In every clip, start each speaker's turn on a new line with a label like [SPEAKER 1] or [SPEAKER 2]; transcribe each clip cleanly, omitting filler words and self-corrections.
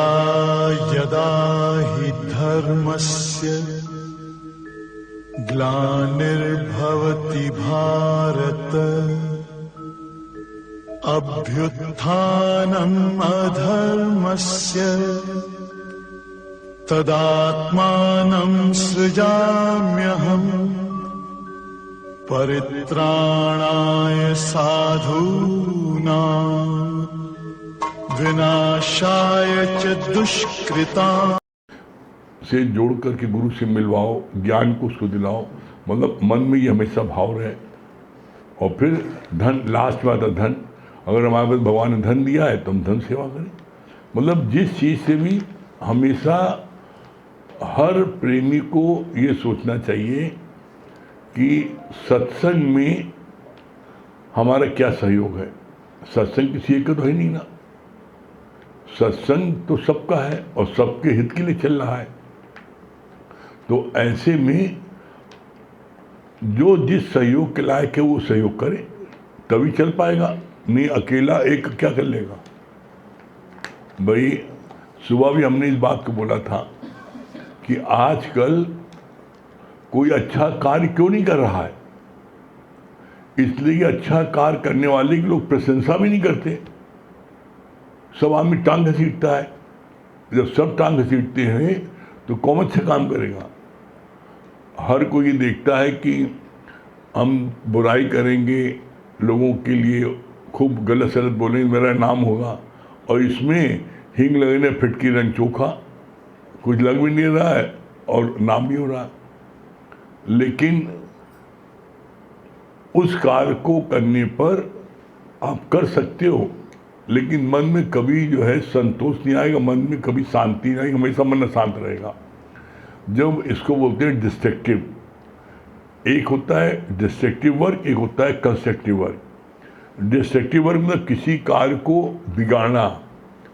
[SPEAKER 1] यदा यदा हि धर्मस्य ग्लानिर्भवति भारत अभ्युत्थानम् अधर्मस्य तदात्मानं सृजाम्यहम् परित्राणाय साधूनां विनाशाय च दुष्कृताम्।
[SPEAKER 2] से जोड़ करके गुरु से मिलवाओ, ज्ञान को उसको दिलाओ, मतलब मन में ये हमेशा भाव रहे। और फिर धन, लास्ट में आता धन। अगर हमारे पास भगवान ने धन दिया है तो हम धन सेवा करें। मतलब जिस चीज़ से भी हमेशा हर प्रेमी को ये सोचना चाहिए कि सत्संग में हमारा क्या सहयोग है। सत्संग किसी एक का तो है नहीं ना, सत्संग तो सबका है और सबके हित के लिए चल रहा है। तो ऐसे में जो जिस सहयोग के लायक है वो सहयोग करे, तभी चल पाएगा। नहीं अकेला एक क्या कर लेगा। भाई सुबह भी हमने इस बात को बोला था कि आजकल कोई अच्छा कार्य क्यों नहीं कर रहा है, इसलिए कि अच्छा कार्य करने वाले के लोग प्रशंसा भी नहीं करते। सब आदमी टांग घसीटता है। जब सब टांग घसीटते हैं तो कौन अच्छा काम करेगा। हर कोई ये देखता है कि हम बुराई करेंगे, लोगों के लिए खूब गलत सलत बोलेंगे, मेरा नाम होगा, और इसमें हिंग लगने फिटकी रंग चोखा, कुछ लग भी नहीं रहा है और नाम भी हो रहा है। लेकिन उस कार्य को करने पर आप कर सकते हो, लेकिन मन में कभी जो है संतोष नहीं आएगा, मन में कभी शांति नहीं आएगी, हमेशा मन अशांत रहेगा। जब इसको बोलते हैं डिस्ट्रक्टिव, एक होता है डिस्ट्रक्टिव वर्क, एक होता है कंस्ट्रक्टिव वर्क। डिस्ट्रक्टिव वर्क मतलब किसी कार्य को बिगाड़ना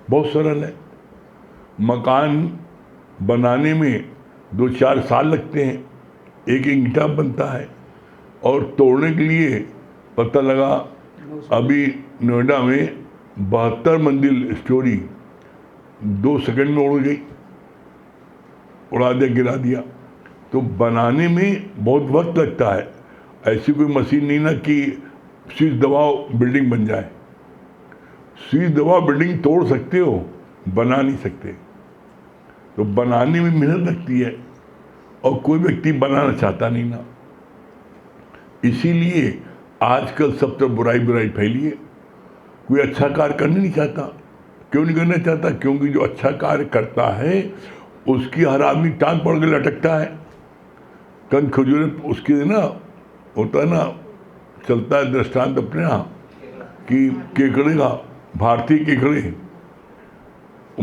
[SPEAKER 2] बहुत सरल है। मकान बनाने में 2-4 साल लगते हैं, एक ईंटा बनता है, और तोड़ने के लिए पता लगा अभी नोएडा में 72 मंजिल स्टोरी 2 सेकंड में उड़ गई, उड़ा दिया, गिरा दिया। तो बनाने में बहुत वक्त लगता है। ऐसी कोई मशीन नहीं ना कि स्विच दबाओ बिल्डिंग बन जाए। स्विच दबाओ बिल्डिंग तोड़ सकते हो, बना नहीं सकते। तो बनाने में मेहनत लगती है और कोई व्यक्ति बनाना चाहता नहीं ना। इसीलिए आजकल सब तरफ बुराई बुराई फैली है। कोई अच्छा कार्य करना नहीं चाहता। क्यों नहीं करना चाहता? क्योंकि जो अच्छा कार्य करता है उसकी हर आदमी टांग पड़ के लटकता है। कन खजूर उसके ना होता है ना, चलता है दृष्टांत अपने यहाँ कि केकड़े का, भारतीय केकड़े,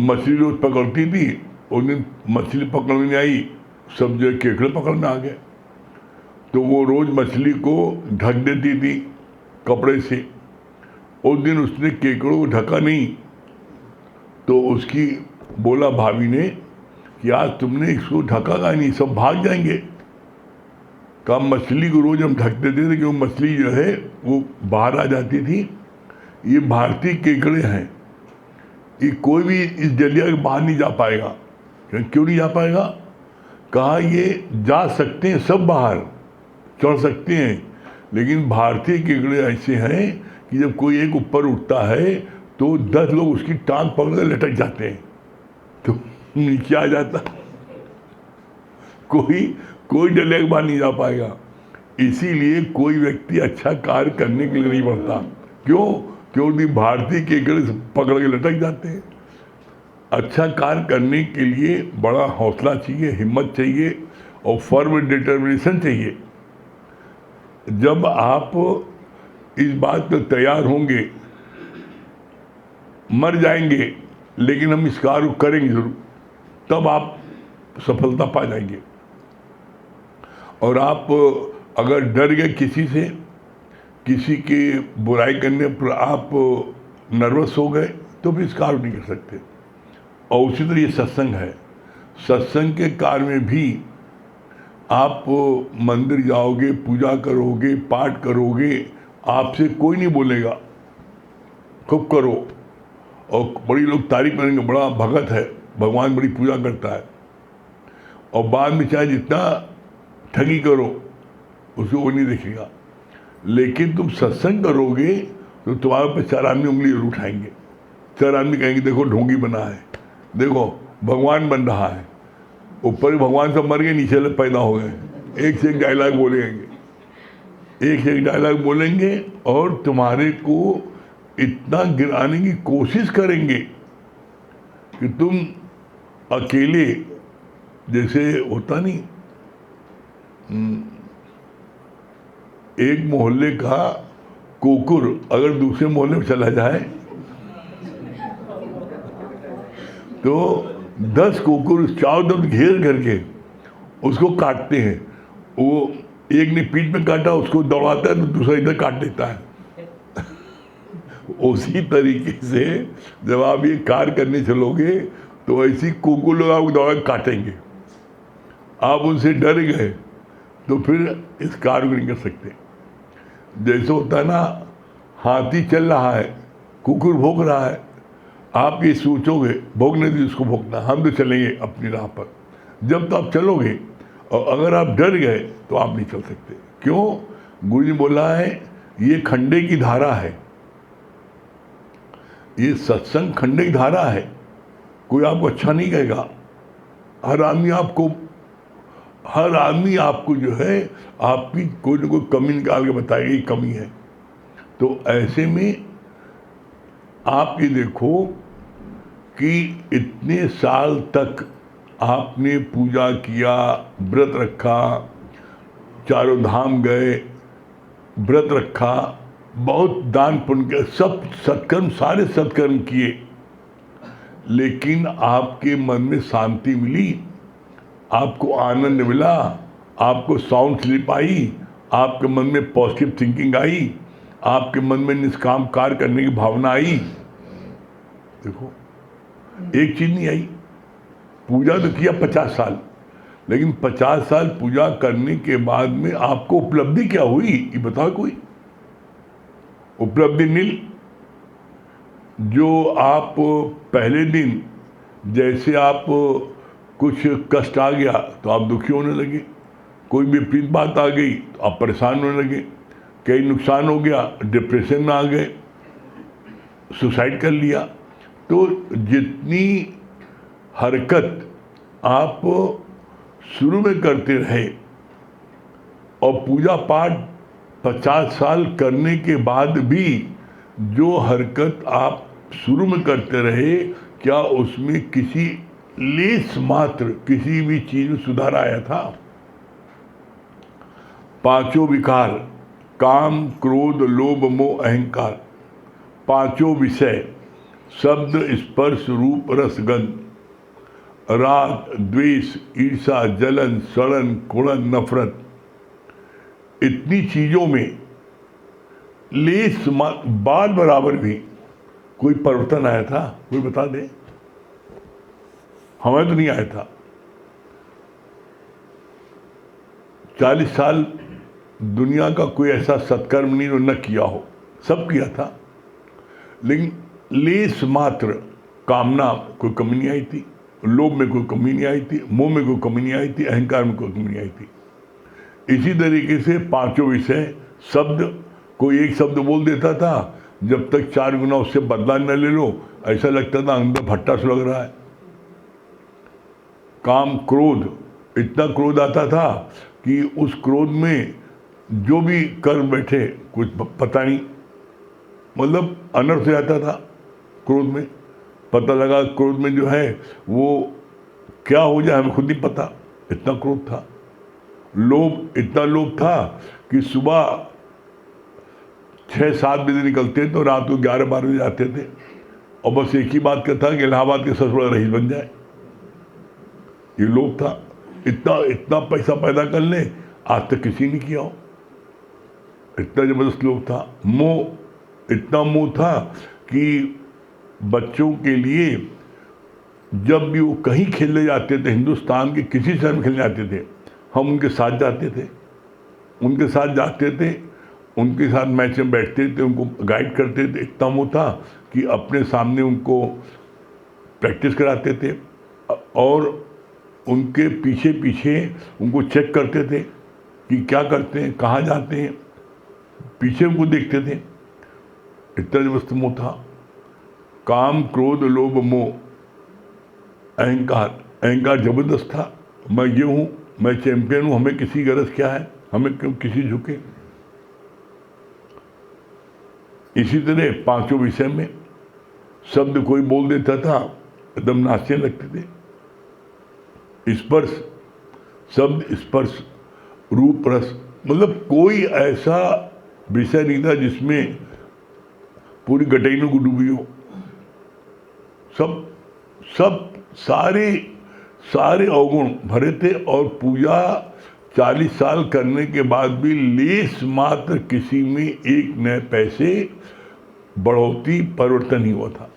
[SPEAKER 2] मछली रोज पकड़ती थी, उस दिन मछली पकड़ने आई, सब जो केकड़े पकड़ने आ गए। तो वो रोज मछली को ढक देती थी कपड़े से। उस दिन उसने केकड़ों को ढका नहीं, तो उसकी बोला भाभी ने कि आज तुमने इसको ढका का नहीं, सब भाग जाएंगे। कहा मछली को रोज हम ढक देते थे क्योंकि मछली जो है वो बाहर आ जाती थी। ये भारतीय केकड़े हैं, ये कोई भी इस जलिया के बाहर नहीं जा पाएगा। क्यों नहीं जा पाएगा? कहा ये जा सकते हैं, सब बाहर चढ़ सकते हैं, लेकिन भारतीय केकड़े ऐसे हैं कि जब कोई एक ऊपर उठता है तो 10 लोग उसकी टांग पकड़ लटक जाते हैं, तो नीचे आ जाता। कोई डले के बाहर नहीं जा पाएगा। इसीलिए कोई व्यक्ति अच्छा कार्य करने के लिए नहीं बढ़ता। क्यों? क्योंकि भारतीय केकड़े पकड़ के लटक जाते हैं। अच्छा कार्य करने के लिए बड़ा हौसला चाहिए, हिम्मत चाहिए और फर्म डिटर्मिनेशन चाहिए। जब आप इस बात पर तैयार होंगे, मर जाएंगे लेकिन हम इस कार्य को करेंगे जरूर, तब आप सफलता पा जाएंगे। और आप अगर डर गए किसी से, किसी की बुराई करने पर आप नर्वस हो गए, तो भी इस कार्य नहीं कर सकते। और उसी तरह ये सत्संग है। सत्संग के कार्य में भी आप मंदिर जाओगे, पूजा करोगे, पाठ करोगे, आपसे कोई नहीं बोलेगा, खूब करो और बड़ी लोग तारीफ करेंगे, बड़ा भगत है, भगवान बड़ी पूजा करता है, और बाद में चाहे जितना ठगी करो उसको वो नहीं देखेगा। लेकिन तुम सत्संग करोगे तो तुम्हारे ऊपर 4 आदमी उंगली जरूर उठाएंगे। 4 आदमी कहेंगे देखो ढोंगी बना है, देखो भगवान बन रहा है, ऊपर भगवान सब मर गए, नीचे लोग पैदा हो गए। एक से एक डायलॉग बोलेंगे, एक से एक डायलॉग बोलेंगे, और तुम्हारे को इतना गिराने की कोशिश करेंगे कि तुम अकेले, जैसे होता नहीं, एक मोहल्ले का कुकुर अगर दूसरे मोहल्ले में चला जाए तो 10 कुकुर चारों तरफ घेर करके उसको काटते हैं। वो एक ने पीठ में काटा, उसको दौड़ाता है तो दूसरा इधर काट देता है। उसी तरीके से जब आप ये कार्य करने चलोगे तो ऐसी कुकुर लोग आपको दौड़ा काटेंगे। आप उनसे डर गए तो फिर इस कार्य को नहीं कर सकते। जैसे होता है ना, हाथी चल रहा है, कुकुर भौंक रहा है, आप ये सोचोगे भोगने दीजिए उसको भोगना, हम तो चलेंगे अपनी राह पर। जब तो आप चलोगे, और अगर आप डर गए तो आप नहीं चल सकते। क्यों? गुरु जी बोला है ये खंडे की धारा है, ये सत्संग खंडे की धारा है। कोई आपको अच्छा नहीं कहेगा, हर आदमी आपको जो है आपकी कोई ना कोई कमी निकाल के बताएगा ये कमी है। तो ऐसे में आप ये देखो कि इतने साल तक आपने पूजा किया, व्रत रखा, चारों धाम गए, व्रत रखा, बहुत दान पुण्य किया, सब सत्कर्म, सारे सत्कर्म किए, लेकिन आपके मन में शांति मिली, आपको आनंद मिला, आपको साउंड स्लीप आई, आपके मन में पॉजिटिव थिंकिंग आई, आपके मन में निष्काम कार्य करने की भावना आई। देखो एक चीज नहीं आई। पूजा तो किया 50 साल, लेकिन 50 साल पूजा करने के बाद में आपको उपलब्धि क्या हुई ये बताओ। कोई उपलब्धि नील। जो आप पहले दिन जैसे आप कुछ कष्ट आ गया तो आप दुखी होने लगे, कोई विपरीत बात आ गई तो आप परेशान होने लगे, कहीं नुकसान हो गया डिप्रेशन में आ गए, सुसाइड कर लिया। तो जितनी हरकत आप शुरू में करते रहे और पूजा पाठ 50 साल करने के बाद भी जो हरकत आप शुरू में करते रहे, क्या उसमें किसी लेस मात्र किसी भी चीज में सुधार आया था? 5 विकार, काम, क्रोध, लोभ, मोह, अहंकार, 5 विषय, शब्द, स्पर्श, रूप, रस, गंध, राग, द्वेष, ईर्षा, जलन, सड़न, कुड़न, नफरत, इतनी चीजों में लेस बाल बराबर भी कोई परिवर्तन आया था? कोई बता दे। हमें तो नहीं आया था। 40 साल दुनिया का कोई ऐसा सत्कर्म नहीं जो न किया हो, सब किया था, लेकिन लेस मात्र कामना कोई कमी नहीं आई थी, लोभ में कोई कमी नहीं आई थी, मोह में कोई कमी नहीं आई थी, अहंकार में कोई कमी नहीं आई थी। इसी तरीके से 5 विषय, शब्द, कोई एक शब्द बोल देता था, जब तक 4 गुना उससे बदला न ले लो ऐसा लगता था अंदर भट्टा से लग रहा है। काम, क्रोध, इतना क्रोध आता था कि उस क्रोध में जो भी कर बैठे कुछ पता नहीं, मतलब अनर्थ हो जाता था क्रोध में। पता लगा क्रोध में जो है वो क्या हो जाए हमें खुद नहीं पता, इतना क्रोध था। लोभ, इतना लोभ था कि सुबह 6-7 बजे निकलते तो रात को 11-12 बजे आते थे, और बस एक ही बात का था कि इलाहाबाद के सबसे बड़ा रईस बन जाए। ये लोभ था। इतना पैसा पैदा कर ले, आज तक किसी ने किया हो, इतना जबरदस्त लोभ था। मोह, इतना मोह था कि बच्चों के लिए जब भी वो कहीं खेलने जाते थे, हिंदुस्तान के किसी शहर में खेलने जाते थे, हम उनके साथ जाते थे, उनके साथ मैच में बैठते थे, उनको गाइड करते थे। इतना मोह था कि अपने सामने उनको प्रैक्टिस कराते थे, और उनके पीछे पीछे उनको चेक करते थे कि क्या करते हैं, कहाँ जाते हैं, पीछे उनको देखते थे। इतना जबरदस्त मोह था। काम, क्रोध, लोभ, मोह, अहंकार जबरदस्त था। मैं ये हूँ, मैं चैंपियन हूँ, हमें किसी गरज क्या है, हमें क्यों किसी झुके। इसी तरह पांचों विषय में शब्द कोई बोल देता था, एकदम नाचने लगते थे। स्पर्श, शब्द, स्पर्श, रूप, रस, मतलब कोई ऐसा विषय नहीं था जिसमें पूरी गटैनों को डूबी हो। सब सारे अवगुण भरे थे। और पूजा 40 साल करने के बाद भी लेस मात्र किसी में एक नए पैसे बढ़ोतरी परिवर्तन ही हुआ था।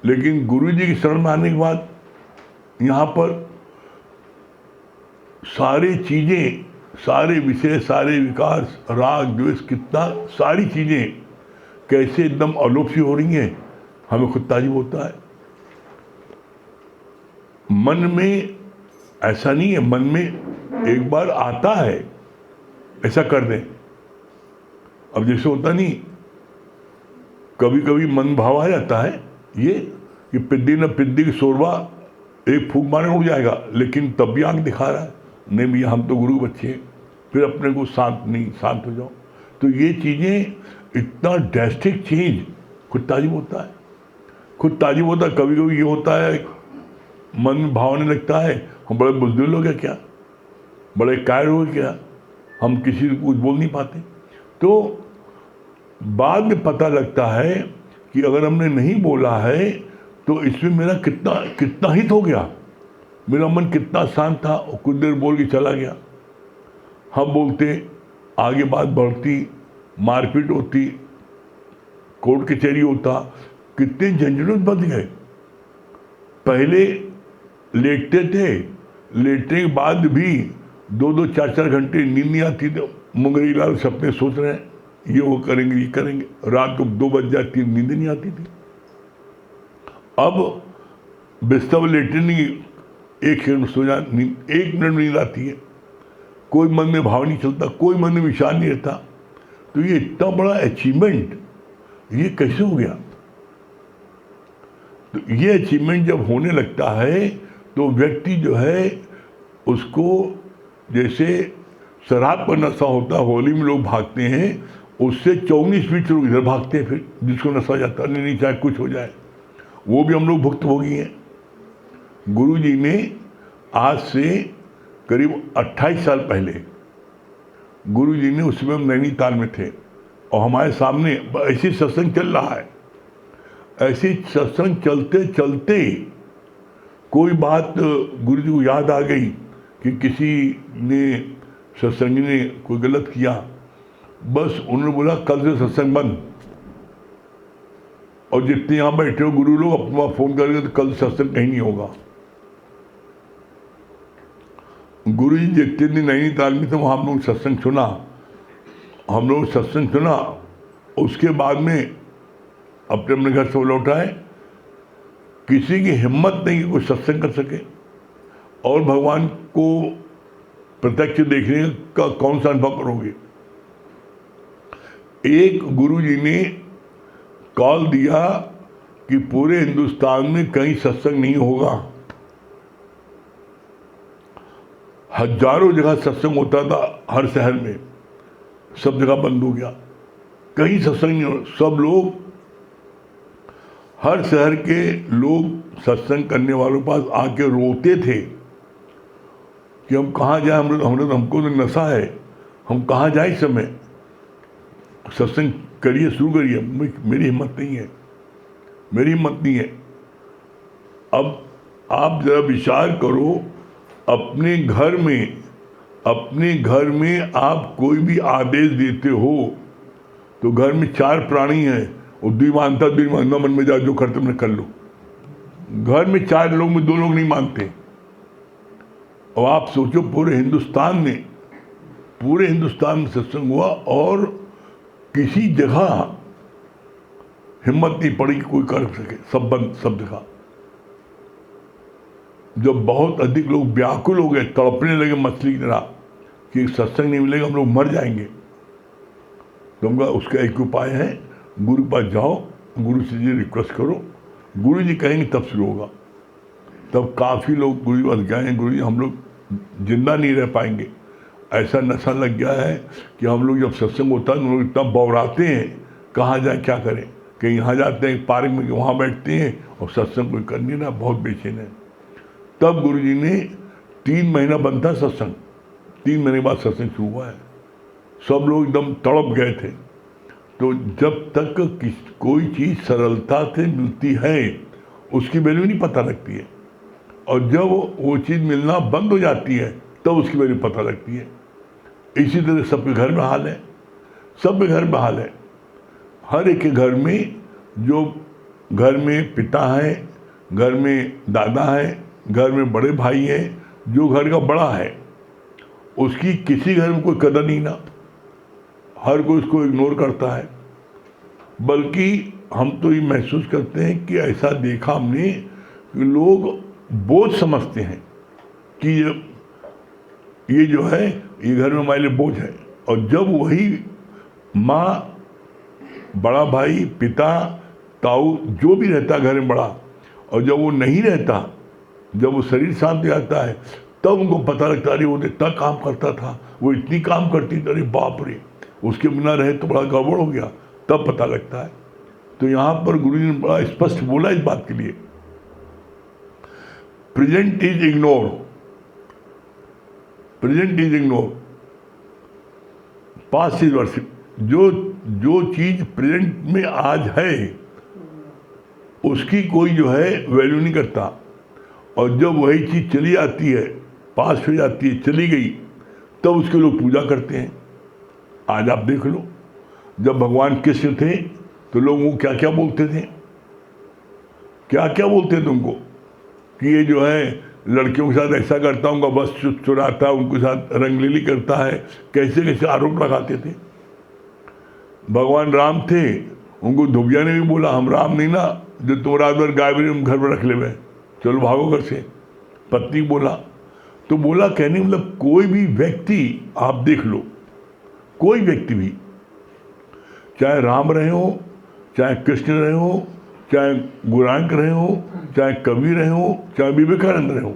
[SPEAKER 2] लेकिन गुरु जी की शरण में आने के बाद यहाँ पर सारी चीजें, सारे विषय, सारे विकास, राग, द्वेष, कितना सारी चीजें कैसे एकदम अलोप सी हो रही हैं, हमें खुद ताज्जुब होता है। मन में ऐसा नहीं है, मन में एक बार आता है ऐसा कर दें। अब जैसे होता नहीं, कभी कभी मन भाव आ जाता है ये कि पिद्दी न पिद्दी की शोरबा, एक फूंक मारने उड़ जाएगा, लेकिन तब भी आंख दिखा रहा है, नहीं भैया हम तो गुरु के बच्चे हैं, फिर अपने को शांत हो जाओ। तो ये चीज़ें, इतना ड्रास्टिक चेंज खुद ताज्जुब होता है, खुद ताज्जुब होता है। कभी कभी ये होता है, मन में भावने लगता है हम बड़े बुज़दिल हो गए क्या, बड़े कायर हो गए क्या, हम किसी को कुछ बोल नहीं पाते। तो बाद में पता लगता है कि अगर हमने नहीं बोला है तो इसमें मेरा कितना हित हो गया, मेरा मन कितना शांत था, और कुछ देर बोल के चला गया। हम बोलते, आगे बात बढ़ती, मारपीट होती, कोर्ट कचहरी होता, कितने झंझट बच गए। पहले लेटते थे, लेटने के बाद भी 2-2, 4-4 घंटे नींद नहीं आती थी, मुंगरी लाल सपने सोच रहे हैं, ये वो करेंगे, ये करेंगे, रात को 2 बज जाती, नींद नहीं आती थी। अब बिस्तर लेटे नहीं, 1 सेकंड सो जा, 1 मिनट में नींद आती है, कोई मन में भाव नहीं चलता, कोई मन में विचार नहीं रहता। तो ये इतना बड़ा अचीवमेंट ये कैसे हो गया? तो ये अचीवमेंट जब होने लगता है तो व्यक्ति जो है उसको, जैसे शराब पर नशा होता है, होली में लोग भागते हैं, उससे 24 फीट लोग इधर भागते हैं, फिर जिसको नशा जाता है, नहीं चाहे कुछ हो जाए, वो भी हम लोग भुक्तभोगी हैं। गुरु जी ने आज से करीब 28 साल पहले, गुरु जी ने उस समय हम नैनीताल में थे और हमारे सामने ऐसी सत्संग चल रहा है, ऐसी सत्संग चलते चलते कोई बात गुरु जी को याद आ गई कि किसी ने, सत्संगी ने कोई गलत किया, बस उन्होंने बोला कल से सत्संग बंद। और जितने यहाँ बैठे हो गुरु लोग अपना फोन करेंगे तो कल सत्संग कहीं नहीं होगा। गुरु जी जितने दिन नैनीताल में थे वहाँ हम लोग सत्संग सुना, उसके बाद में अपने अपने घर से लौट आए। किसी की हिम्मत नहीं कि कोई सत्संग कर सके और भगवान को प्रत्यक्ष देखने का कौन सा अनुभव करोगे। एक गुरु जी ने कॉल दिया कि पूरे हिंदुस्तान में कहीं सत्संग नहीं होगा। हजारों जगह सत्संग होता था, हर शहर में, सब जगह बंद हो गया, कहीं सत्संग नहीं हो। सब लोग, हर शहर के लोग सत्संग करने वालों के पास आके रोते थे कि हम कहाँ जाए, हमको तो नशा है, हम कहाँ जाए इस समय, सत्संग करिए, शुरू करिए। मेरी हिम्मत नहीं है। अब आप जरा विचार करो, अपने घर में आप कोई भी आदेश देते हो तो घर में 4 प्राणी हैं और द्विमानता मन में जाओ, जो करते तुमने कर लो। घर में 4 लोग में 2 लोग नहीं मानते। और आप सोचो पूरे हिंदुस्तान में सत्संग हुआ और किसी जगह हिम्मत नहीं पड़ी कि कोई कर सके, सब बंद, सब जगह। जब बहुत अधिक लोग व्याकुल हो गए, तड़पने लगे मछली की तरह कि सत्संग नहीं मिलेगा, हम लोग मर जाएंगे, तो उनका उसका एक उपाय है, गुरु के पास जाओ, गुरु से जी रिक्वेस्ट करो, गुरु जी कहेंगे तब शुरू होगा। तब काफ़ी लोग गुरु जी पास गए, गुरु जी हम लोग जिंदा नहीं रह पाएंगे, ऐसा नशा लग गया है कि हम लोग जब सत्संग होता है तो लोग इतना बौराते हैं, कहाँ जाए क्या करें, कहीं यहाँ जाते हैं पार्क में, वहाँ बैठते हैं और सत्संग कोई कर नहीं रहा, बहुत बेचैन है। तब गुरु जी ने 3 महीना बंद था सत्संग, 3 महीने बाद सत्संग शुरू हुआ है। सब लोग एकदम तड़प गए थे। तो जब तक कोई चीज़ सरलता से मिलती है उसकी वैल्यू नहीं पता लगती है, और जब वो चीज़ मिलना बंद हो जाती है तब उसकी वैल्यू पता लगती है। इसी तरह सबके घर में हाल है, सबके घर में हाल है। हर एक के घर में, जो घर में पिता है, घर में दादा है, घर में बड़े भाई हैं, जो घर का बड़ा है, उसकी किसी घर में कोई कदर नहीं ना, हर कोई उसको इग्नोर करता है। बल्कि हम तो ये महसूस करते हैं कि ऐसा देखा हमने कि लोग बोझ समझते हैं कि ये जो है ये घर में हमारे लिए बोझ है, और जब वही माँ, बड़ा भाई, पिता, ताऊ जो भी रहता है घर में बड़ा, और जब वो नहीं रहता, जब वो शरीर शांत जाता है, तब उनको पता लगता है वो इतना काम करता था, वो इतनी काम करती थी, अरे बाप रे, उसके बिना रहे तो बड़ा गड़बड़ हो गया, तब पता लगता है। तो यहाँ पर गुरु जी ने बड़ा स्पष्ट बोला इस बात के लिए, present is ignore, present is ignore, past is worship. जो चीज प्रेजेंट में आज है उसकी कोई जो है वैल्यू नहीं करता, और जब वही चीज चली आती है, पास हो जाती है, चली गई, तब उसके लोग पूजा करते हैं। आज आप देख लो, जब भगवान कृष्ण थे तो लोग वो क्या क्या बोलते थे, क्या क्या बोलते थे उनको, कि ये जो है लड़कियों के साथ ऐसा करता, उनका बस चुराता, उनके साथ रंगलीली करता है, कैसे कैसे आरोप लगाते थे। भगवान राम थे, उनको धुबिया ने भी बोला, हम राम नहीं ना जो तुम रात भर गाय भी घर में रख ले हुए, चलो भागो घर से। पत्नी बोला, तो बोला कहने मतलब कोई भी व्यक्ति आप देख लो, कोई व्यक्ति भी, चाहे राम रहे हो, चाहे कृष्ण रहे हो, चाहे गुरांक रहे हो, चाहे कवि रहे हो, चाहे विवेकानंद रहे हो,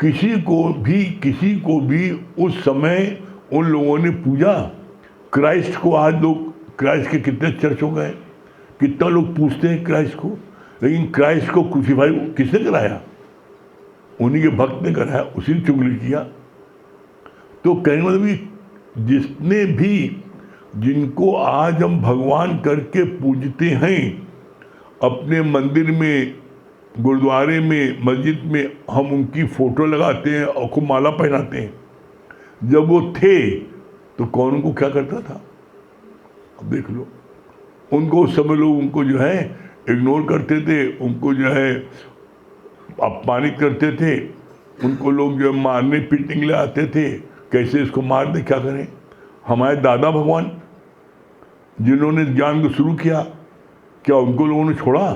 [SPEAKER 2] किसी को भी उस समय उन लोगों ने पूजा। क्राइस्ट को आज लोग, क्राइस्ट के कितने चर्च हो गए, कितना लोग पूछते हैं क्राइस्ट को, लेकिन क्राइस्ट को क्रूसीफाई किसने कराया? उन्हीं के भक्त ने कराया, उसी ने चुगली किया। तो कहने मतलब जिसने भी, जिनको आज हम भगवान करके पूजते हैं, अपने मंदिर में, गुरुद्वारे में, मस्जिद में हम उनकी फ़ोटो लगाते हैं और खूब माला पहनाते हैं, जब वो थे तो कौन उनको क्या करता था? अब देख लो, उनको सब लोग उनको जो है इग्नोर करते थे, उनको जो है अपमानित करते थे, उनको लोग जो है मारने पीटने के लिए आते थे, कैसे इसको मार दे, क्या करें। हमारे दादा भगवान जिन्होंने ज्ञान को शुरू किया, क्या उनको लोगों ने छोड़ा?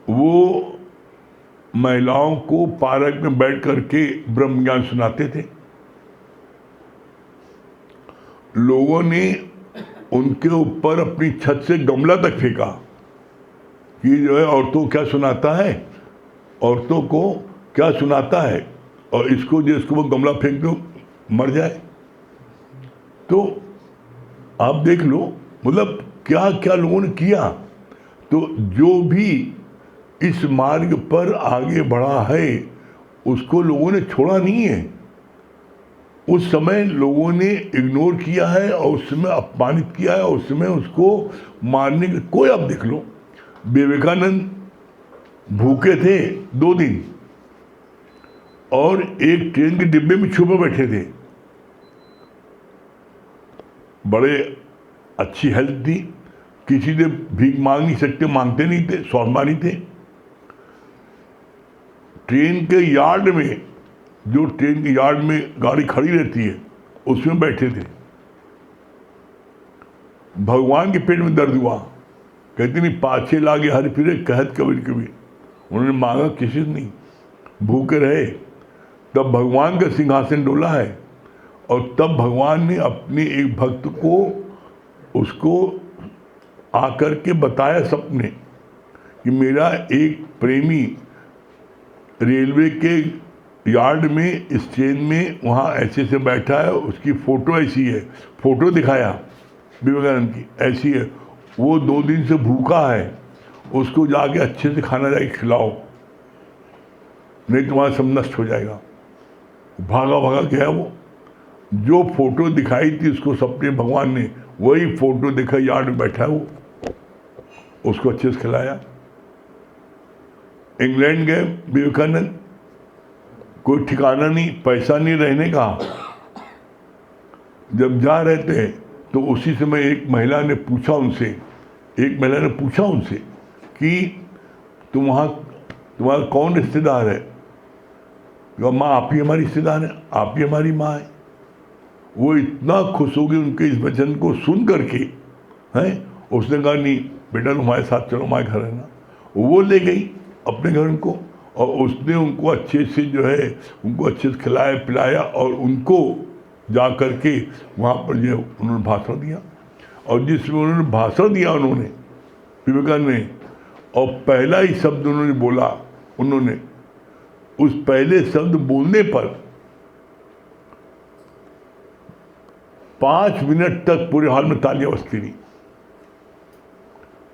[SPEAKER 2] वो महिलाओं को पार्क में बैठ करके ब्रह्म ज्ञान सुनाते थे। लोगों ने उनके ऊपर अपनी छत से गमला तक फेंका कि जो है औरतों को क्या सुनाता है, औरतों को क्या सुनाता है, और इसको जिसको वो गमला फेंक दो मर जाए। तो आप देख लो, मतलब क्या क्या लोगों ने किया। तो जो भी इस मार्ग पर आगे बढ़ा है उसको लोगों ने छोड़ा नहीं है। उस समय लोगों ने इग्नोर किया है और उस समय अपमानित किया है और उस समय उसको मारने के कोई, आप देख लो, विवेकानंद भूखे थे 2 दिन और एक ट्रेन के डिब्बे में छुपे बैठे थे। बड़े अच्छी हेल्थ थी, किसी से भीख मांग नहीं सकते, मांगते नहीं थे, स्वाभिमानी थे। ट्रेन के यार्ड में, जो ट्रेन के यार्ड में गाड़ी खड़ी रहती है, उसमें बैठे थे। भगवान के पेट में दर्द हुआ, कहते नहीं पाछे लागे हर फिरे कहत कबीर कबीर, उन्होंने मांगा किसी से नहीं, भूखे रहे, तब भगवान का सिंहासन डोला है। और तब भगवान ने अपने एक भक्त को उसको आकर के बताया सपने कि मेरा एक प्रेमी रेलवे के यार्ड में स्टेज में वहाँ ऐसे से बैठा है, उसकी फ़ोटो ऐसी है, फ़ोटो दिखाया विवेकानंद की ऐसी है, वो 2 दिन से भूखा है, उसको जाके अच्छे से खाना जाके खिलाओ, नहीं तुम्हारा सब नष्ट हो जाएगा। भागा भागा गया, वो जो फोटो दिखाई थी उसको सपने भगवान ने, वही फोटो देखा, यार्ड में बैठा है वो, उसको अच्छे से खिलाया। इंग्लैंड गए विवेकानंद, कोई ठिकाना नहीं, पैसा नहीं रहने का। जब जा रहे थे तो उसी समय एक महिला ने पूछा उनसे कि तुम वहाँ तुम्हारा कौन रिश्तेदार है? माँ आप ही हमारी रिश्तेदार है, आप ही हमारी माँ है। वो इतना खुश हो गई उनके इस वचन को सुन करके, हैं, उसने कहा नहीं बेटा तुम्हारे साथ चलो, हमारे घर रहना। वो ले गई अपने घर उनको, और उसने उनको अच्छे से जो है उनको अच्छे से खिलाया पिलाया, और उनको जा कर के वहाँ पर जो उन्होंने भाषण दिया। और जिसमें उन्होंने भाषण दिया उन्होंने विवेकानंद ने, और पहला ही शब्द उन्होंने बोला, उन्होंने उस पहले शब्द बोलने पर 5 मिनट तक पूरे हॉल में तालियां बजती रही।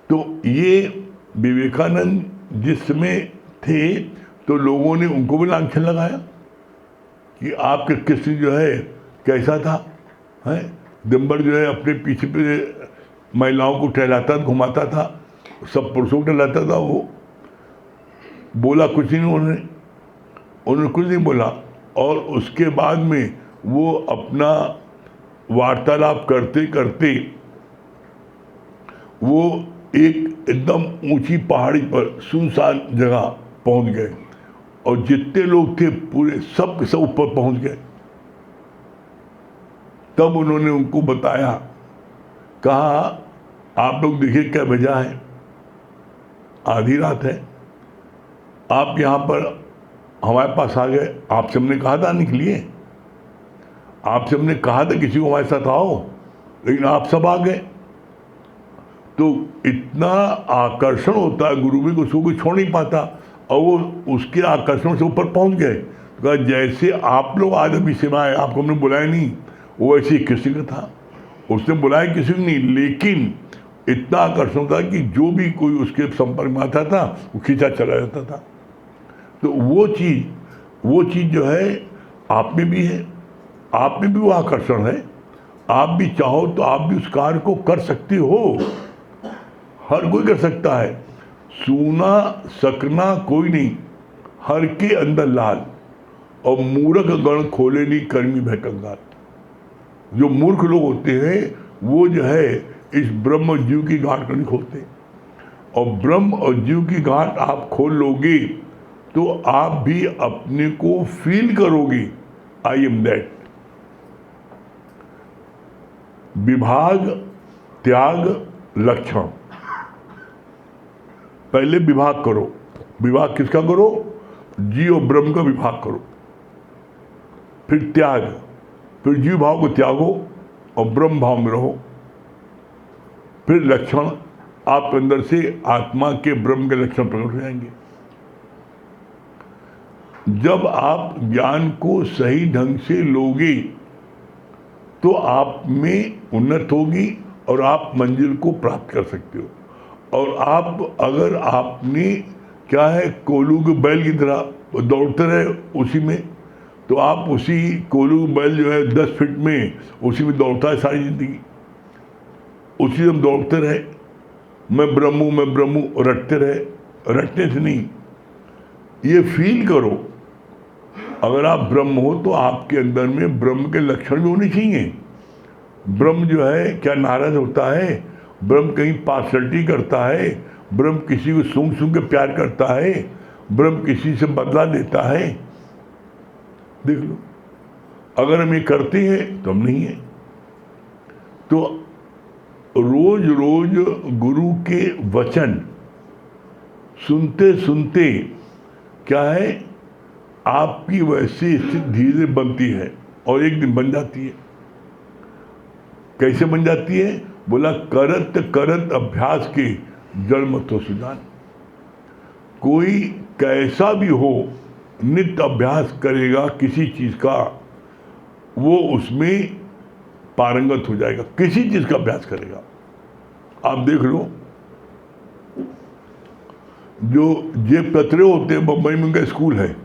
[SPEAKER 2] तो ये विवेकानंद जिस समय थे तो लोगों ने उनको भी लांछन लगाया कि आपके कृष्ण जो है कैसा था, है दिन भर जो है अपने पीछे पे महिलाओं को टहलाता घुमाता था, सब पुरुषों को टहलाता था। वो बोला कुछ नहीं, उन्होंने कुछ नहीं बोला। और उसके बाद में वो अपना वार्तालाप करते करते वो एक एकदम ऊंची पहाड़ी पर सुनसान जगह पहुंच गए, और जितने लोग थे पूरे सब के सब ऊपर पहुंच गए। तब उन्होंने उनको बताया, कहा आप लोग देखिए क्या वजह है, आधी रात है, आप यहाँ पर हमारे पास आ गए, आपसे हमने कहा था निकलिए, आपसे हमने कहा था किसी को हमारे साथ आओ, लेकिन आप सब आ गए। तो इतना आकर्षण होता है गुरु भी, उसको कोई छोड़ नहीं पाता, और वो उसके आकर्षण से ऊपर पहुंच गए। तो जैसे आप लोग आज अभी सेवाएं, आपको हमने बुलाया नहीं, वो ऐसे ही किसी का था, उसने बुलाया किसी को नहीं, लेकिन इतना आकर्षण था कि जो भी कोई उसके संपर्क में आता था वो खींचा चला जाता था। तो वो चीज़ जो है आप में भी है, आप में भी वो आकर्षण है। आप भी चाहो तो आप भी उस कार्य को कर सकते हो, हर कोई कर सकता है। सूना सकना कोई नहीं, हर के अंदर लाल, और मूर्ख गण खोले नहीं कर्मी भय कंगाल। जो मूर्ख लोग होते हैं वो जो है इस ब्रह्म और जीव की गांठ को नहीं खोलते, और ब्रह्म और जीव की गांठ आप खोल लोगे तो आप भी अपने को फील करोगे, आई एम दैट। विभाग त्याग लक्षण, पहले विभाग करो। विभाग किसका करो? जीव और ब्रह्म का विभाग करो। फिर त्याग, फिर जीव भाव को त्यागो और ब्रह्म भाव में रहो। फिर लक्षण, आप अंदर से आत्मा के ब्रह्म के लक्षण प्रकट हो जाएंगे। जब आप ज्ञान को सही ढंग से लोगे तो आप में उन्नत होगी और आप मंजिल को प्राप्त कर सकते हो। और आप अगर आपने क्या है कोलू के बैल की तरह दौड़ते रहे उसी में, तो आप उसी कोलू बैल जो है 10 फीट में उसी में दौड़ता है सारी जिंदगी, उसी में दौड़ते रहे, मैं ब्रह्म हूँ रटते रहे। रटने से नहीं, ये फील करो। अगर आप ब्रह्म हो तो आपके अंदर में ब्रह्म के लक्षण भी होने चाहिए। ब्रह्म जो है क्या नाराज होता है, ब्रह्म कहीं पार्शलिटी करता है, ब्रह्म किसी को सूंघ सूंघ के प्यार करता है, ब्रह्म किसी से बदला लेता है। देख लो, अगर हम ये करते हैं तो हम नहीं है। तो रोज रोज गुरु के वचन सुनते सुनते क्या है, आपकी वैसी स्थिति धीरे धीरे बनती है और एक दिन बन जाती है। कैसे बन जाती है? बोला करत करत अभ्यास के जड़ मत हो सुजान। कोई कैसा भी हो, नित्य अभ्यास करेगा किसी चीज का, वो उसमें पारंगत हो जाएगा। किसी चीज का अभ्यास करेगा। आप देख लो, जो जेब कतरे होते हैं, बम्बई में उनका स्कूल है,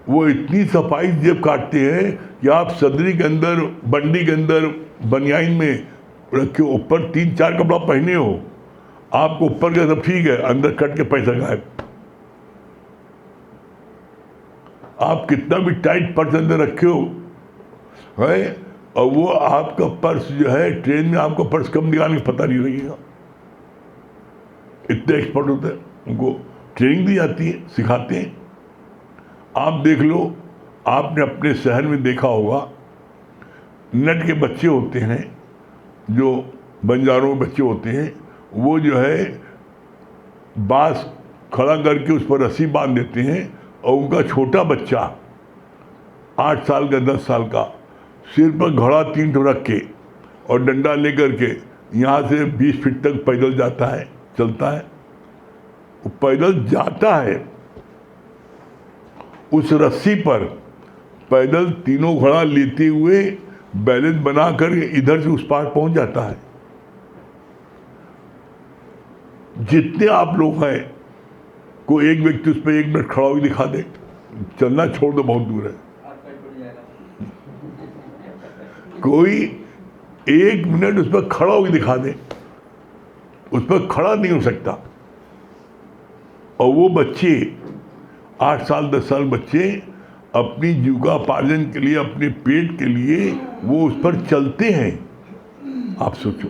[SPEAKER 2] वो इतनी सफाई जेब काटते हैं कि आप सदरी के अंदर, बंडी के अंदर, बनियाइन में रखे, ऊपर 3-4 कपड़ा पहने हो, आपको ऊपर का सब ठीक है, अंदर कट के पैसा गायब। आप कितना भी टाइट पर्स अंदर रखे हो है, और वो आपका पर्स जो है, ट्रेन में आपका पर्स कब निकालने का पता नहीं लगेगा। इतने एक्सपर्ट होते हैं, उनको ट्रेनिंग दी जाती है, सिखाते हैं। आप देख लो, आपने अपने शहर में देखा होगा, नट के बच्चे होते हैं, जो बंजारों के बच्चे होते हैं, वो जो है बांस खड़ा करके उस पर रस्सी बांध देते हैं, और उनका छोटा बच्चा 8 साल का, 10 साल का, सिर पर घड़ा 3 ठो रख के और डंडा लेकर के यहाँ से 20 फीट तक पैदल जाता है, चलता है। वो पैदल जाता है, उस रस्सी पर पैदल तीनों घड़ा लेते हुए बैलेंस बनाकर इधर से उस पार पहुंच जाता है। जितने आप लोग हैं, कोई एक व्यक्ति उस पर 1 मिनट खड़ा होकर दिखा दे, चलना छोड़ दो, बहुत दूर है। कोई 1 मिनट उस पर खड़ा होकर दिखा दे, उस पर खड़ा नहीं हो सकता। और वो बच्चे 8 साल 10 साल बच्चे अपनी जीविकापार्जन के लिए, अपने पेट के लिए वो उस पर चलते हैं। आप सोचो।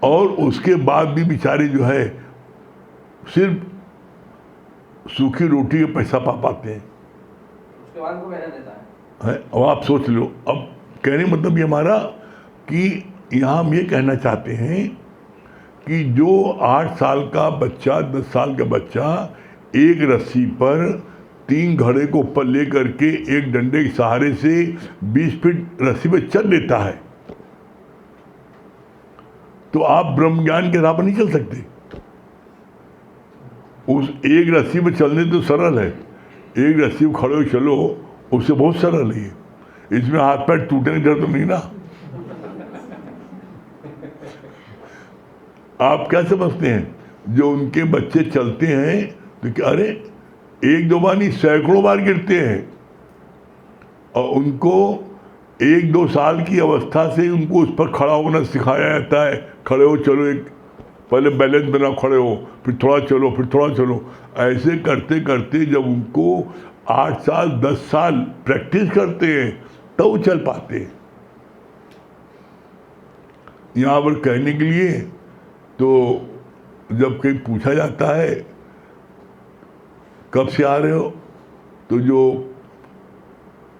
[SPEAKER 2] और उसके बाद भी बेचारे जो है सिर्फ सूखी रोटी का पैसा पा पाते हैं।
[SPEAKER 3] उसके बाद वो कहना देता है।
[SPEAKER 2] अब आप सोच लो। अब कहने मतलब ये हमारा कि यहाँ हम ये कहना चाहते हैं कि जो 8 साल का बच्चा, 10 साल का बच्चा एक रस्सी पर 3 घड़े को ऊपर ले करके एक डंडे के सहारे से 20 फीट रस्सी पे चल लेता है, तो आप ब्रह्म ज्ञान के राह पर नहीं चल सकते। उस एक रस्सी पे चलने तो सरल है, एक रस्सी पे खड़े हो चलो, उससे बहुत सरल है। इसमें हाथ पैर टूटने डर तो नहीं ना। आप क्या समझते हैं, जो उनके बच्चे चलते हैं तो क्या, अरे 1-2 बार नहीं, सैकड़ों बार गिरते हैं, और उनको 1-2 साल की अवस्था से उनको उस पर खड़ा होना सिखाया जाता है। खड़े हो चलो, एक पहले बैलेंस बनाओ, खड़े हो, फिर थोड़ा चलो, फिर थोड़ा चलो। ऐसे करते करते जब उनको 8 साल 10 साल प्रैक्टिस करते हैं, तब तो चल पाते हैं। यहाँ पर कहने के लिए तो जब कहीं पूछा जाता है कब से आ रहे हो, तो जो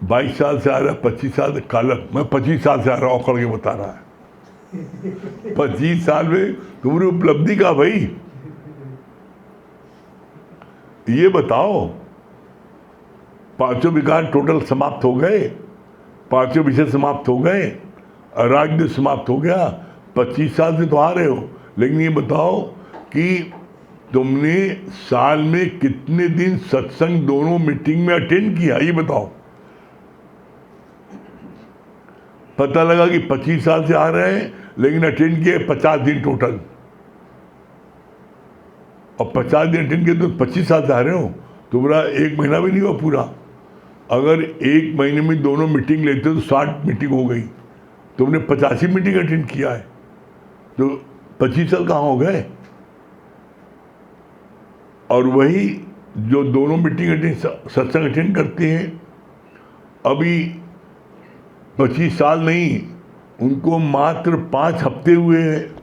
[SPEAKER 2] 22 साल से आ रहा है, 25 साल से, कालक मैं 25 साल से आ रहा हूँ, अकड़ के बता रहा है। 25 साल में तुम्हारी उपलब्धि का भाई ये बताओ। 5 विकार टोटल समाप्त हो गए, 5 विषय समाप्त हो गए, राज्य समाप्त हो गया। 25 साल से तो आ रहे हो, लेकिन ये बताओ कि तुमने साल में कितने दिन सत्संग दोनों मीटिंग में अटेंड किया, ये बताओ। पता लगा कि 25 साल से आ रहे हैं, लेकिन अटेंड किए 50 दिन टोटल, और 50 दिन अटेंड किए तो 25 साल से आ रहे हो। तुम्हारा 1 महीना भी नहीं हुआ पूरा। अगर 1 महीने में दोनों मीटिंग लेते तो 60 मीटिंग हो गई, तुमने 85 मीटिंग अटेंड किया है, तो 25 साल कहाँ हो गए। और वही जो दोनों मीटिंग अटेंड, सत्संग अटेंड करते हैं, अभी 25 साल नहीं, उनको मात्र 5 हफ्ते हुए हैं,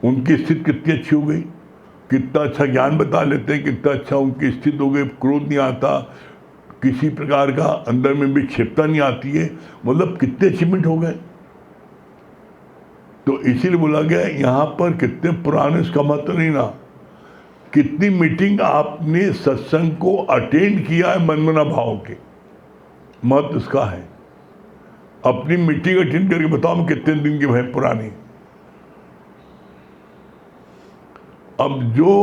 [SPEAKER 2] उनकी स्थिति कितनी अच्छी हो गई, कितना अच्छा ज्ञान बता लेते हैं, कितना अच्छा उनकी स्थिति हो गई। क्रोध नहीं आता, किसी प्रकार का अंदर में विक्षेपता नहीं आती है, मतलब कितने अचीवमेंट हो गए। तो इसीलिए बोला गया यहाँ पर कितने पुराने उसका महत्व नहीं ना, कितनी मीटिंग आपने सत्संग को अटेंड किया है मनमना भाव के, महत्व उसका है। अपनी मीटिंग अटेंड करके बताओ हम कितने दिन की है पुरानी। अब जो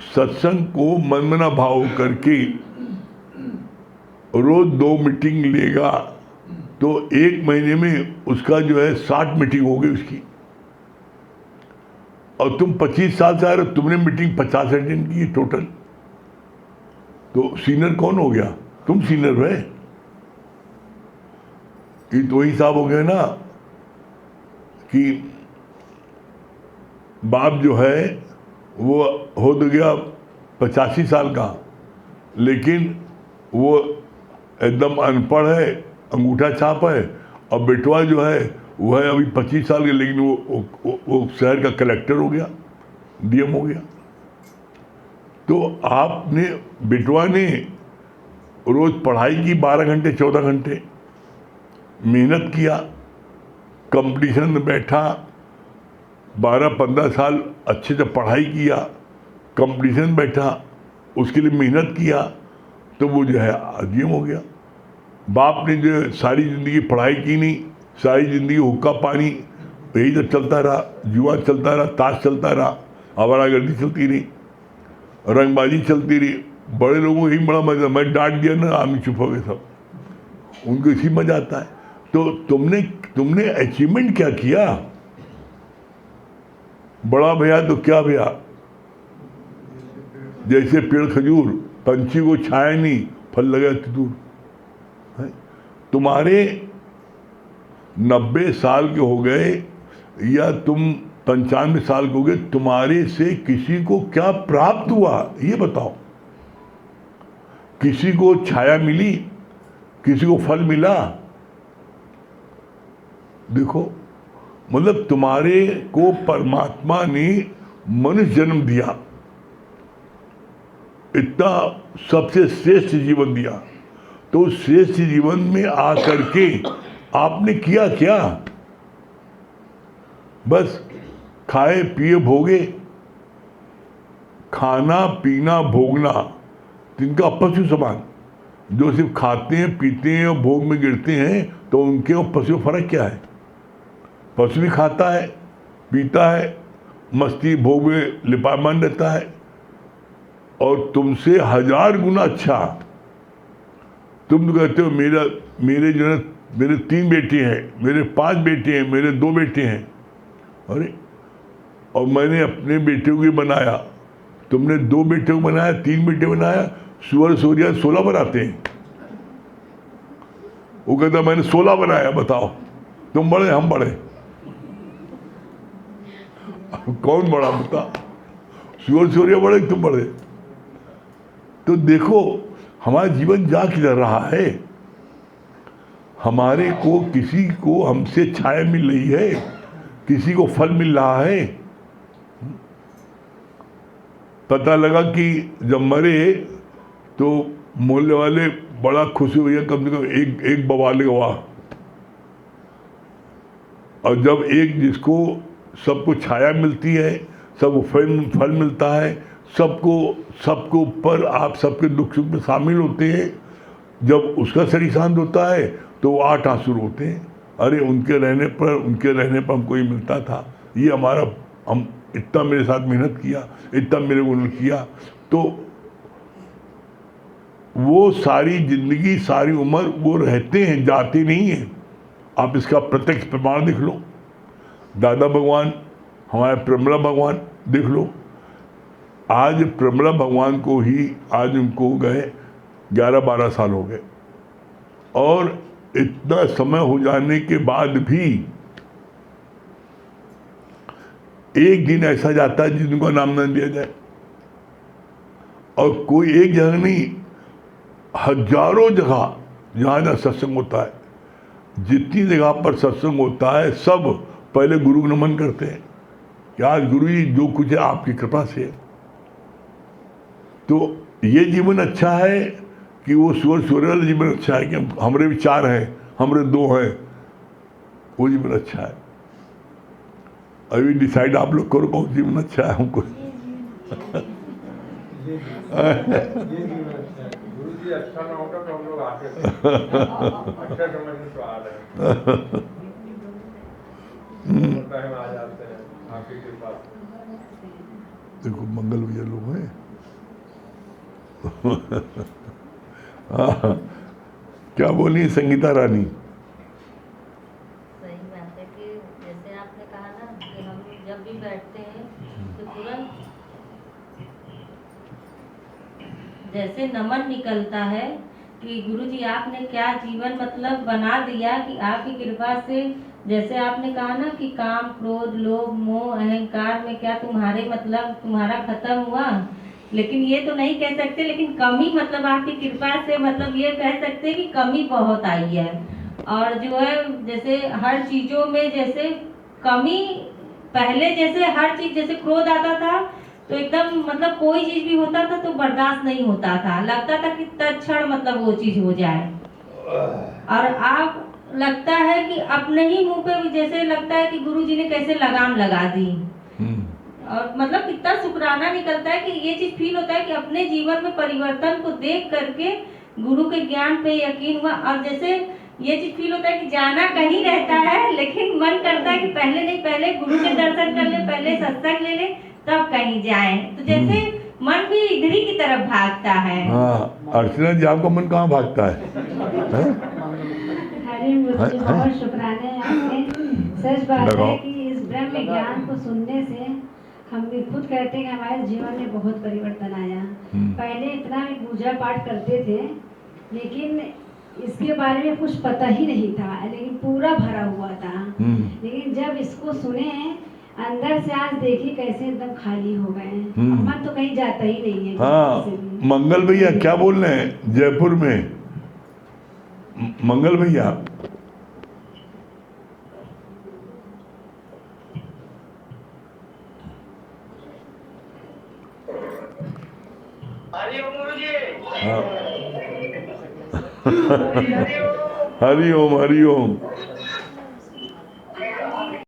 [SPEAKER 2] सत्संग को मनमना भाव करके रोज 2 मीटिंग लेगा तो 1 महीने में उसका जो है 60 मीटिंग हो गई उसकी, और तुम 25 साल से आ रहे हो, तुमने मीटिंग 50 अटेंड की टोटल, तो सीनियर कौन हो गया? तुम सीनियर है। ये तो वही हिसाब हो गया ना कि बाप जो है वो हो तो गया 85 साल का, लेकिन वो एकदम अनपढ़ है, अंगूठा छाप है, और बेटवा जो है वो है अभी 25 साल के, लेकिन वो शहर का कलेक्टर हो गया, डीएम हो गया। तो आपने बेटवा ने रोज पढ़ाई की 12 घंटे 14 घंटे, मेहनत किया, कंपटीशन में बैठा, 12-15 साल अच्छे से पढ़ाई किया, कंपटीशन में बैठा, उसके लिए मेहनत किया, तो वो जो है डीएम हो गया। बाप ने जो सारी ज़िंदगी पढ़ाई की नहीं, सारी ज़िंदगी हुक्का पानी यही तो चलता रहा, जुआ चलता रहा, ताश चलता रहा, आवारागर्दी चलती रही, रंगबाजी चलती रही। बड़े लोगों को यही बड़ा मजा, मैं डांट दिया ना, आदमी चुप हो गए सब, उनको इसी मजा आता है। तो तुमने अचीवमेंट क्या किया? बड़ा भैया तो क्या भैया, जैसे पेड़ खजूर, पंछी को छाया नहीं, फल लगा तो दूर। तुम्हारे 90 साल के हो गए या तुम 95 साल के हो गए, तुम्हारे से किसी को क्या प्राप्त हुआ ये बताओ? किसी को छाया मिली, किसी को फल मिला? देखो, मतलब तुम्हारे को परमात्मा ने मनुष्य जन्म दिया, इतना सबसे श्रेष्ठ जीवन दिया, तो श्रेष्ठ जीवन में आकर के आपने किया क्या? बस खाए पिए भोगे, खाना पीना भोगना, तिनका पशु समान। जो सिर्फ खाते हैं पीते हैं और भोग में गिरते हैं, तो उनके और पशु फर्क क्या है? पशु भी खाता है पीता है, मस्ती भोग में लिपामान रहता है, और तुमसे 1000 गुना अच्छा। तुम तो कहते हो मेरे जो है मेरे 3 बेटे हैं, मेरे 5 बेटे हैं, मेरे 2 बेटे हैं। अरे, और मैंने अपने बेटे को बनाया, तुमने 2 बेटे को बनाया, 3 बेटे बनाया, सुअर सूर्या 16 बनाते हैं। वो कहता मैंने 16 बनाया, बताओ तुम बड़े हम बड़े? कौन बड़ा बता? सुअर सूर्या बड़े तुम बड़े? तो देखो हमारा जीवन जा किधर रहा है। हमारे को किसी को हमसे छाया मिल रही है, किसी को फल मिल रहा है। पता लगा कि जब मरे तो मोहल्ले वाले बड़ा खुश हुए, कम से कम एक बवाल गवा। और जब एक जिसको सबको छाया मिलती है, सबको फल मिलता है, सबको ऊपर आप सबके दुख सुख में शामिल होते हैं, जब उसका शरीर शांत होता है तो 8 आंसू होते हैं। अरे उनके रहने पर हमको ये मिलता था, ये हमारा, हम इतना मेरे साथ मेहनत किया, इतना मेरे को किया। तो वो सारी जिंदगी सारी उम्र वो रहते हैं, जाते नहीं हैं। आप इसका प्रत्यक्ष प्रमाण देख लो। दादा भगवान, हमारे प्रमला भगवान देख लो। आज प्रमला भगवान को ही आज उनको गए 11-12 साल हो गए, और इतना समय हो जाने के बाद भी एक दिन ऐसा जाता है जिनको नाम न लिया जाए। और कोई एक जगह नहीं, हजारों जगह जहाँ जहाँ सत्संग होता है, जितनी जगह पर सत्संग होता है, सब पहले गुरु को नमन करते हैं कि आज गुरु जी जो कुछ है आपकी कृपा से है। तो ये जीवन अच्छा है कि वो सूर्य वाला जीवन अच्छा है कि हमारे भी 4 हैं, हमारे 2 हैं, वो जीवन अच्छा है। अभी डिसाइड आप लोग करो कौन जीवन अच्छा है हमको।
[SPEAKER 4] गुरु जी अच्छा ना होता तो हम लोग आते थे। अच्छा समझने तो आ रहे हैं। होता है आ जाते हैं आपकी कृपा से।
[SPEAKER 2] देखो मंगल भैया लोग हैं। हाँ, क्या बोली संगीता रानी?
[SPEAKER 5] सही बात है कि जैसे आपने कहा ना कि हम जब भी बैठते हैं तो तुरंत जैसे नमन निकलता है कि गुरुजी आपने क्या जीवन मतलब बना दिया कि आपकी कृपा से, जैसे आपने कहा ना कि काम क्रोध लोभ मोह अहंकार में क्या तुम्हारे मतलब तुम्हारा खत्म हुआ, लेकिन ये तो नहीं कह सकते, लेकिन कमी मतलब आपकी कृपा से मतलब ये कह सकते हैं कि कमी बहुत आई है। और जो है जैसे हर चीजों में जैसे कमी, पहले जैसे हर चीज जैसे क्रोध आता था तो एकदम मतलब कोई चीज भी होता था तो बर्दाश्त नहीं होता था, लगता था कि तत्क्षण मतलब वो चीज हो जाए। और अब लगता है कि अपने ही मुंह पे भी जैसे लगता है कि गुरुजी ने कैसे लगाम लगा दी। और मतलब कितना शुक्राना निकलता है कि ये चीज फील होता है कि अपने जीवन में परिवर्तन को देख करके गुरु के ज्ञान पे यकीन हुआ। और जैसे ये चीज फील होता है कि जाना कहीं रहता है लेकिन मन करता है कि पहले नहीं, पहले गुरु के दर्शन कर ले, पहले सत्संग ले ले तब कहीं जाए। तो जैसे मन भी इधर ही की तरफ भागता है।
[SPEAKER 2] हाँ, अर्चना जी आपका मन कहाँ भागता है?
[SPEAKER 6] हरे गुरुजी बहुत शुक्राने हैं आपके। सच बात है कि इस ब्रह्म ज्ञान को सुनने से हम भी खुद कहते हैं कि हमारे जीवन में बहुत परिवर्तन आया। पहले इतना भी पूजा पाठ करते थे लेकिन इसके बारे में कुछ पता ही नहीं था, लेकिन पूरा भरा हुआ था। लेकिन जब इसको सुने अंदर से आज देखिए कैसे एकदम खाली हो गए, मन तो कहीं जाता ही नहीं है।
[SPEAKER 2] हाँ, मंगल भैया क्या बोल रहे हैं जयपुर में? मंगल भैया हाँ। हरि ओम हरि ओम।